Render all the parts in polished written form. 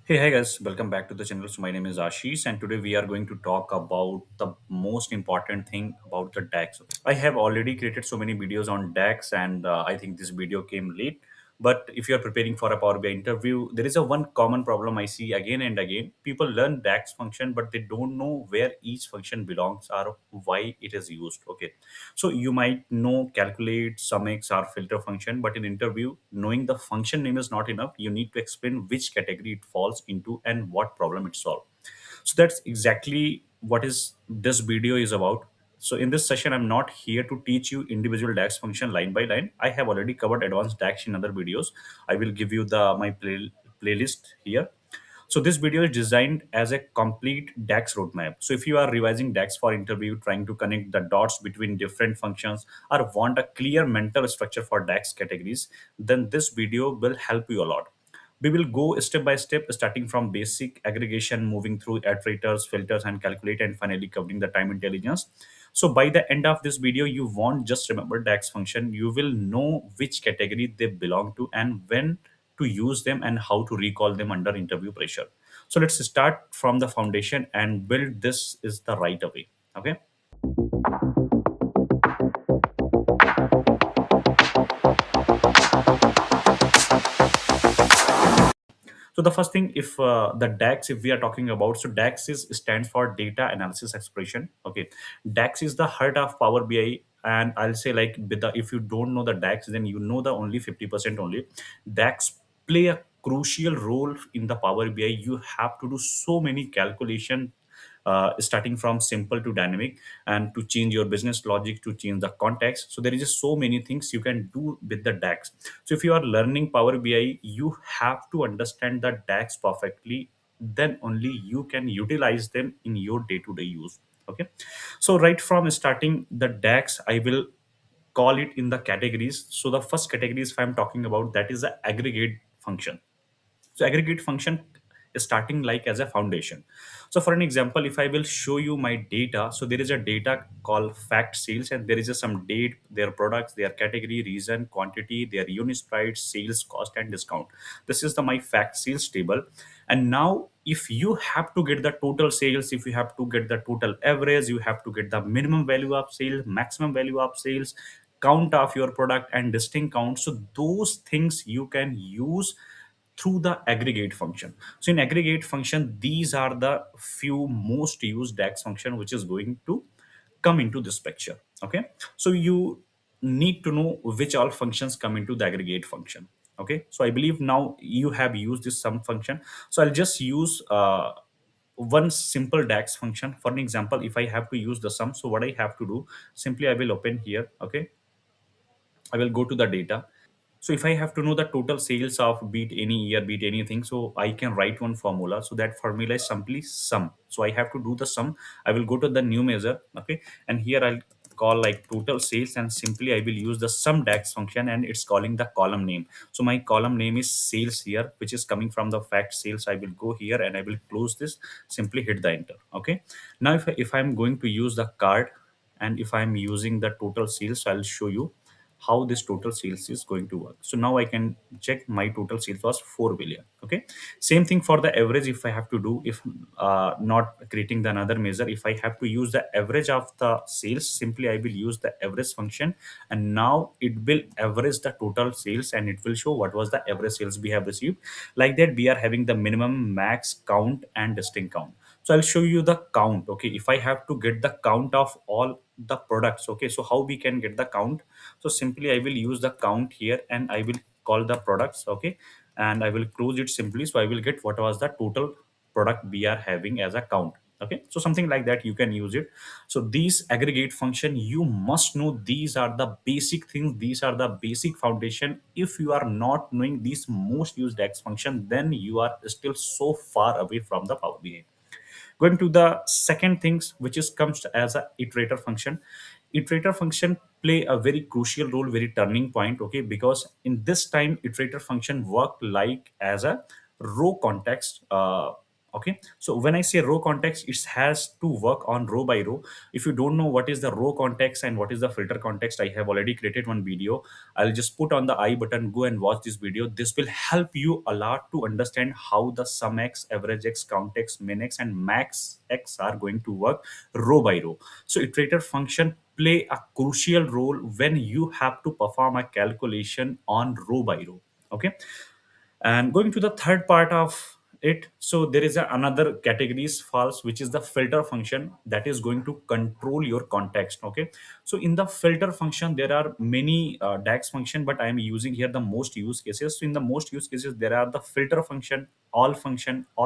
Hey, hi guys, welcome back to the channel. So my name is Ashish, and today we are going to talk about the most important thing about the DAX. I have already created so many videos on DAX, and I think this video came late. But if you are preparing for a Power BI interview, there is a one common problem I see again and again. People learn DAX function, but they don't know where each function belongs or why it is used. Okay, so you might know calculate, SUMX, or filter function, but in interview, knowing the function name is not enough. You need to explain which category it falls into and what problem it solves. So that's exactly what is this video is about. So in this session, I'm not here to teach you individual DAX function line by line. I have already covered advanced DAX in other videos. I will give you the my playlist here. So this video is designed as a complete DAX roadmap. So if you are revising DAX for interview, trying to connect the dots between different functions or want a clear mental structure for DAX categories, then this video will help you a lot. We will go step by step, starting from basic aggregation, moving through iterators, filters, and calculate, and finally covering the time intelligence. So by the end of this video, you won't just remember DAX function, you will know which category they belong to and when to use them and how to recall them under interview pressure. So let's start from the foundation and build this is the right way. Okay. So the first thing, if the DAX, if we are talking about, so DAX is stands for Data Analysis Expression. Okay, DAX is the heart of Power BI, and I'll say like with the, if you don't know the DAX, then you know the only 50% only. DAX play a crucial role in the Power BI. You have to do so many calculation, starting from simple to dynamic, and to change your business logic, to change the context. So there is just so many things you can do with the DAX. So if you are learning Power BI, you have to understand the DAX perfectly. Then only you can utilize them in your day-to-day use. Okay. So right from starting the DAX, I will call it in the categories. So the first categories if I'm talking about, that is the aggregate function. So aggregate function is starting like as a foundation. So for an example, if I will show you my data, so there is a data called fact sales, and there is a some date, their products, their category, reason, quantity, their unit price, sales cost, and discount. This is the my fact sales table. And now if you have to get the total sales, if you have to get the total average, you have to get the minimum value of sales, maximum value of sales, count of your product, and distinct count. So those things you can use through the aggregate function. So in aggregate function, these are the few most used DAX function which is going to come into this picture. Okay, so you need to know which all functions come into the aggregate function. Okay, so I believe now you have used this sum function. So I'll just use one simple DAX function. For an example, if I have to use the sum, so what I have to do, simply I will open here. Okay, I will go to the data. So if I have to know the total sales of beat any year, beat anything, so I can write one formula. So that formula is simply sum. So I have to do the sum. I will go to the new measure. Okay. And here I'll call like total sales, and simply I will use the sum DAX function, and it's calling the column name. So my column name is sales here, which is coming from the fact sales. I will go here and I will close this, simply hit the enter. Okay. Now if I'm going to use the card, and if I'm using the total sales, I'll show you how this total sales is going to work. So now I can check my total sales was 4 billion. Okay. Same thing for the average. If I have to do, if not creating the another measure, if I have to use the average of the sales, simply I will use the average function, and now it will average the total sales, and it will show what was the average sales we have received. Like that, we are having the minimum, max, count, and distinct count. So I'll show you the count. Okay, if I have to get the count of all the products, okay, so how we can get the count? So simply I will use the count here, and I will call the products. Okay, and I will close it simply. So I will get what was the total product we are having as a count. Okay, so something like that you can use it. So these aggregate function, you must know, these are the basic things, these are the basic foundation. If you are not knowing these most used DAX function, then you are still so far away from the Power BI. Going to the second things, which is comes as a iterator function. Iterator function play a very crucial role, very turning point. Okay, because in this time iterator function work like as a row context. Okay, so when I say row context, it has to work on row by row. If you don't know what is the row context and what is the filter context, I have already created one video. I'll just put on the I button, go and watch this video. This will help you a lot to understand how the SUMX, AVERAGEX, COUNTX, MINX, and MAXX are going to work row by row. So iterator function play a crucial role when you have to perform a calculation on row by row. Okay, and going to the third part of it, so there is another categories false, which is the filter function that is going to control your context. Okay, so in the filter function there are many DAX function, but I am using here the most use cases. So in the most use cases there are the filter function, all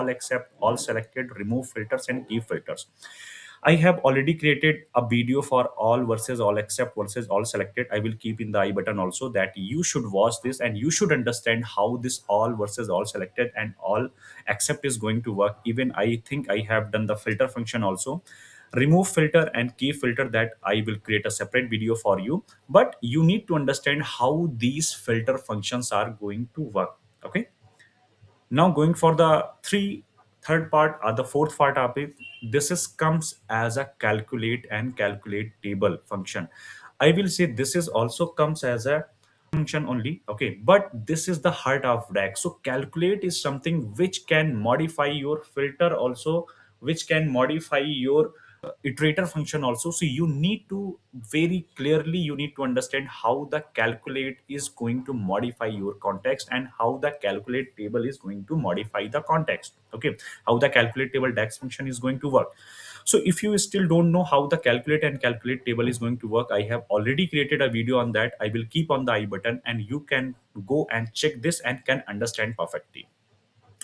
except, all selected, remove filters, and keep filters. I have already created a video for all versus all except versus all selected. I will keep in the I button also, that you should watch this and you should understand how this all versus all selected and all except is going to work. Even I think I have done the filter function also. Remove filter and keep filter, that I will create a separate video for you. But you need to understand how these filter functions are going to work. Okay, now going for the third part or the fourth part of it, this is comes as a calculate and calculate table function. I will say this is also comes as a function only. Okay, but this is the heart of DAX. So calculate is something which can modify your filter also, which can modify your iterator function also. So you need to very clearly, you need to understand how the calculate is going to modify your context and how the calculate table is going to modify the context. Okay, how the calculate table DAX function is going to work. So if you still don't know how the calculate and calculate table is going to work, I have already created a video on that. I will keep on the I button and you can go and check this and can understand perfectly.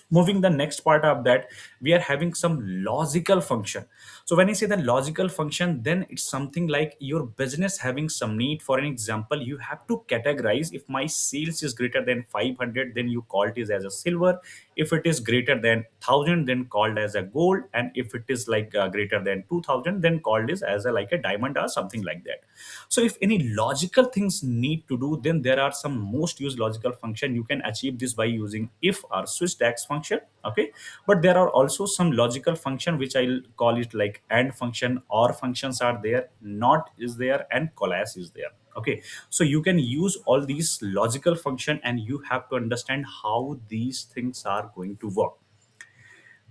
Moving the next part of that, we are having some logical function. So when I say the logical function, then it's something like your business having some need. For an example, you have to categorize, if my sales is greater than 500, then you call it as a silver. If it is greater than 1000, then called as a gold. And if it is like greater than 2000, then called is as a like a diamond or something like that. So if any logical things need to do, then there are some most used logical function. You can achieve this by using if or switch DAX function. Okay, but there are also some logical function which I'll call it like and function, or functions are there, not is there, and collapse is there. Okay, so you can use all these logical function and you have to understand how these things are going to work.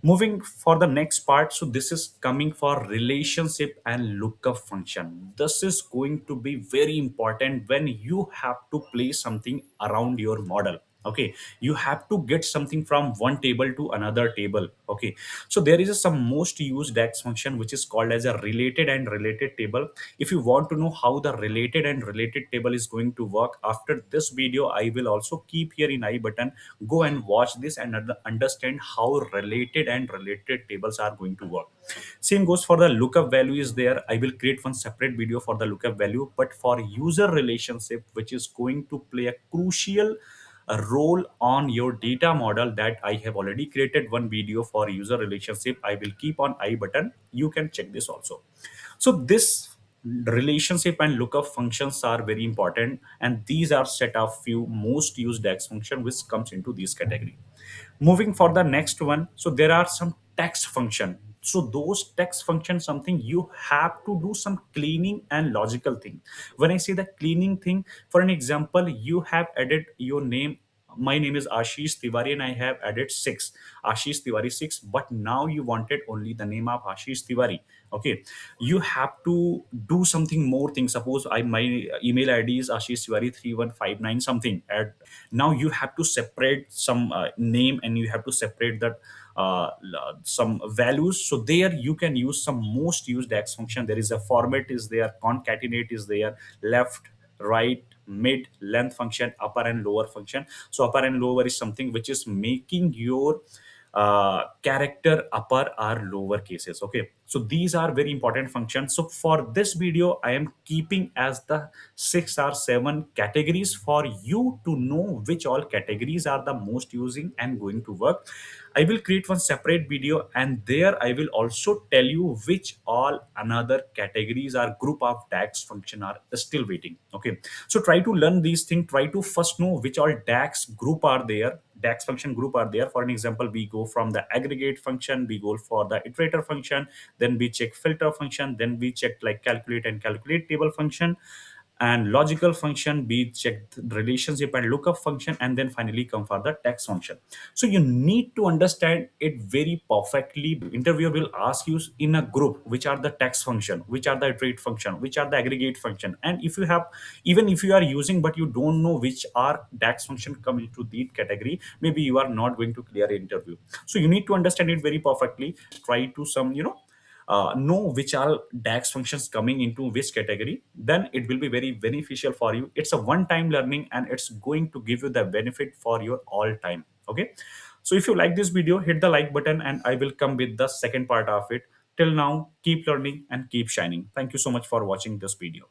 Moving for the next part, so this is coming for relationship and lookup function. This is going to be very important when you have to play something around your model. Okay, you have to get something from one table to another table. Okay, so there is a some most used DAX function which is called as a related and related table. If you want to know how the related and related table is going to work, after this video I will also keep here in I button. Go and watch this and understand how related and related tables are going to work. Same goes for the lookup value is there. I will create one separate video for the lookup value. But for user relationship, which is going to play a crucial role on your data model, that I have already created one video for user relationship. I will keep on I button, you can check this also. So this relationship and lookup functions are very important, and these are set of few most used DAX function which comes into this category. Moving for the next one, so there are some text function. So those text function, something you have to do some cleaning and logical thing. When I say the cleaning thing, for an example, you have added your name. My name is Ashish Tiwari and I have added 6, Ashish Tiwari 6, but now you wanted only the name of Ashish Tiwari. Okay, you have to do something more thing. Suppose I my email ID is Ashish Tiwari 3159 something. Now you have to separate some name and you have to separate that some values. So there you can use some most used DAX function. There is a format is there, concatenate is there, left, right, mid, length function, upper and lower function. So upper and lower is something which is making your character upper or lower cases. Okay, so these are very important functions. So for this video I am keeping as the 6 or 7 categories for you to know which all categories are the most using and going to work. I will create one separate video and there I will also tell you which all another categories or group of DAX function are still waiting. Okay, so try to learn these things. Try to first know which all DAX group are there. DAX function group are there. For an example, we go from the aggregate function, we go for the iterator function, then we check filter function, then we check like calculate and calculate table function, and logical function we check the relationship and lookup function, and then finally come for the text function. So you need to understand it very perfectly. Interviewer will ask you in a group which are the text function, which are the iterate function, which are the aggregate function, and if you have, even if you are using but you don't know which are DAX function come into the category, maybe you are not going to clear interview. So you need to understand it very perfectly. Try to some, know which are DAX functions coming into which category, then it will be very beneficial for you. It's a one-time learning and it's going to give you the benefit for your all time. Okay. So if you like this video, hit the like button and I will come with the second part of it. Till now, keep learning and keep shining. Thank you so much for watching this video.